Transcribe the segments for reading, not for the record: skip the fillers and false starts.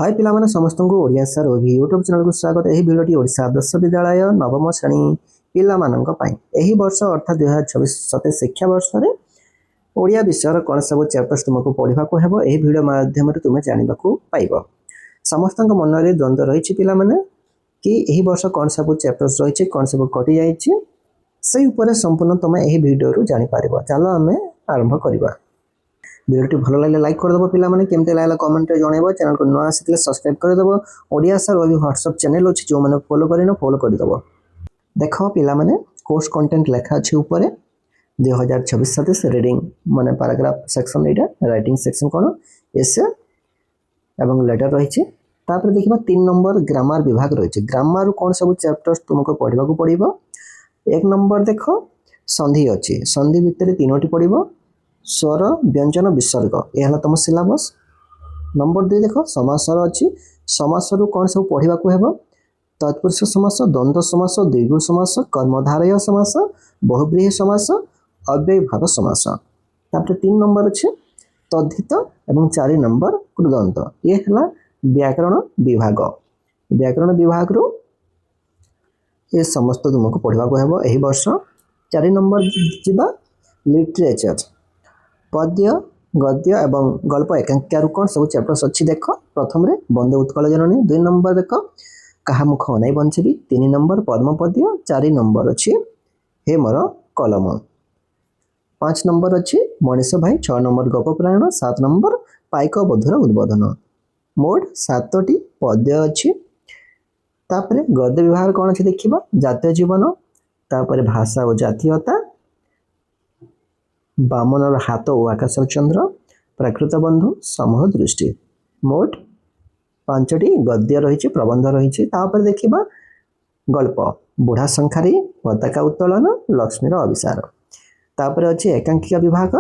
हाय पिलामाने समस्तଙ୍କୁ Odia sir ଓଭି YouTube ଚ୍ୟାନେଲକୁ ସ୍ୱାଗତ। ଏହି ଭିଡ଼ିଓଟି ଓଡ଼ିଶା ଆଦର୍ଶ ବିଦ୍ୟାଳୟ ନବମ ଶ୍ରେଣୀ ପିଲାମାନଙ୍କ ପାଇଁ ଏହି ବର୍ଷ ଅର୍ଥାତ୍ 2024-27 ଶିକ୍ଷାବର୍ଷରେ ଓଡ଼ିଆ ବିଷୟର କ'ଣ ସବୁ ଚ୍ୟାପ୍ଟର୍ସ ତୁମକୁ ପଢ଼ିବାକୁ ହେବ ଏହି ଭିଡ଼ିଓ ମାଧ୍ୟମରେ ତୁମେ ଜାଣିବାକୁ ପାଇବ। ସମସ୍ତଙ୍କ ମନରେ ଦ୍ୱନ୍ଦ୍ୱ ରହିଛି ପିଲାମାନେ କି ଏହି ବର୍ଷ କ'ଣ ସବୁ ଚ୍ୟାପ୍ଟର୍ସ ରହିଛି, କ'ଣ ସବୁ କଟିଯାଇଛି, ସେହି ଉପରେ ସମ୍ପୂର୍ଣ୍ଣ ତୁମେ ଏହି ଭିଡ଼ିଓରୁ ଜାଣିପାରିବ। ଚାଲ ଆମେ ଆରମ୍ଭ କରିବା। भिडियोटी भल लगे लाइक करदेव पे केमती लगे कमेंट जनइब। चैनल को नुआ आसी सब्सक्राइब करदेव। ओडिया सर ओबी व्हाट्सएप चैनल अच्छी जो मैंने फॉलो करन फॉलो करदेव। देख पे कोर्स कंटेंट लेखा अच्छे ऊपर 2026-27 रीडिंग माने पैराग्राफ सेक्शन यहाँ राइटिंग सेक्शन कौन एसे एवं लेटर रही। देखा 3 नंबर ग्रामर विभाग रही। ग्रामर कौन सब चैप्टर्स तुमको पढ़ा पड़ो। 1 नंबर देख संधि अच्छी, संधि भितर 3टी पड़ो स्वर व्यंजन विसर्ग यह तुम सिलेबस। नंबर 2 देख समासर अच्छी, समासर कौन सब पढ़ा हेब तत्पुरुष समास, द्वंद्व समास, दीर्घ समास, कर्मधारय समास, बहुब्रीहि समास, अव्ययभाव समास। तापर 3 नंबर अच्छे तद्धित एवं 4 नंबर कृदंत ये है व्याकरण विभाग। व्याकरण विभाग रो ये समस्त तुमको पढ़ा हेब यही वर्ष। 4 नंबर जीवा लिटरेचर पद्य गद्य एवं गल्प एकांकिका कौन सब चैप्टर्स अच्छी देख। प्रथम बंदे उत्कल जननी, 2 नंबर देख कहा मुख अनाई बंचबी, 3 नंबर पद्मपद्य, 4 नंबर अच्छी हे मोर कलम, 5 नंबर अच्छी मनीष भाई, 6 नंबर गपप्रायण, 7 नंबर पाइक बधुर उद्बोधन। मोट 7टी पद्य अच्छी। तापर गद्य विभाग कौन अच्छी देखा जातीय जीवन, तापर भाषा और जातीयता, बामनर हाथ और आकाशर चंद्र, प्राकृत बंधु, समूह दृष्टि। मोट 5टी गद्य रही, प्रबंध रही। तापर देखा गल्प बुढ़ा संखारी, पताका उत्तोलन, लक्ष्मीर अभिसार। तापर अच्छी एकांकिका विभाग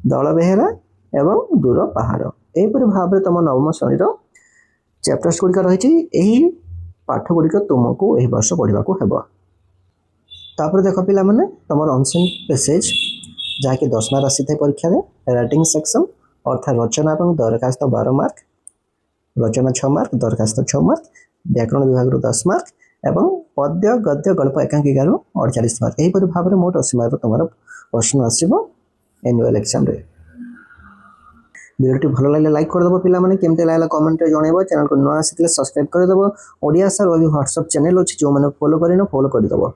दल बेहेरा एवं दूर पहाड़। यहपरि भाव में तुम नवम श्रेणीर चैप्टर्स गुड़िक रही। पाठ गुड़िक तुमको यही वर्ष पढ़ा हेब। तापर देख पिला माने तुम अनसेन पैसेज जहाँकि 10 मार्क आसी थे परीक्षा में। राइटिंग सेक्शन अर्थात रचना और दरखास्त 12 मार्क, रचना 6 मार्क, दरखास्त 6 मार्क, व्याकरण विभाग 10 मार्क एवं पद्य गद्य गल्प एकांकिका 48 मार्क। यहीपरि भाव में मोट 80 मार्क तुम प्रश्न आसो एनुअल एग्जाम रे। भिडियोटी भल लगे लाइक करदेव पे केमती लगे कमेंट जनइब। चैनल को नुआ आसी सब्सक्राइब करदेव। ओडिया सर ओबी व्हाट्सएप चैनल अच्छी जो मैंने फॉलो करन फॉलो करदेव।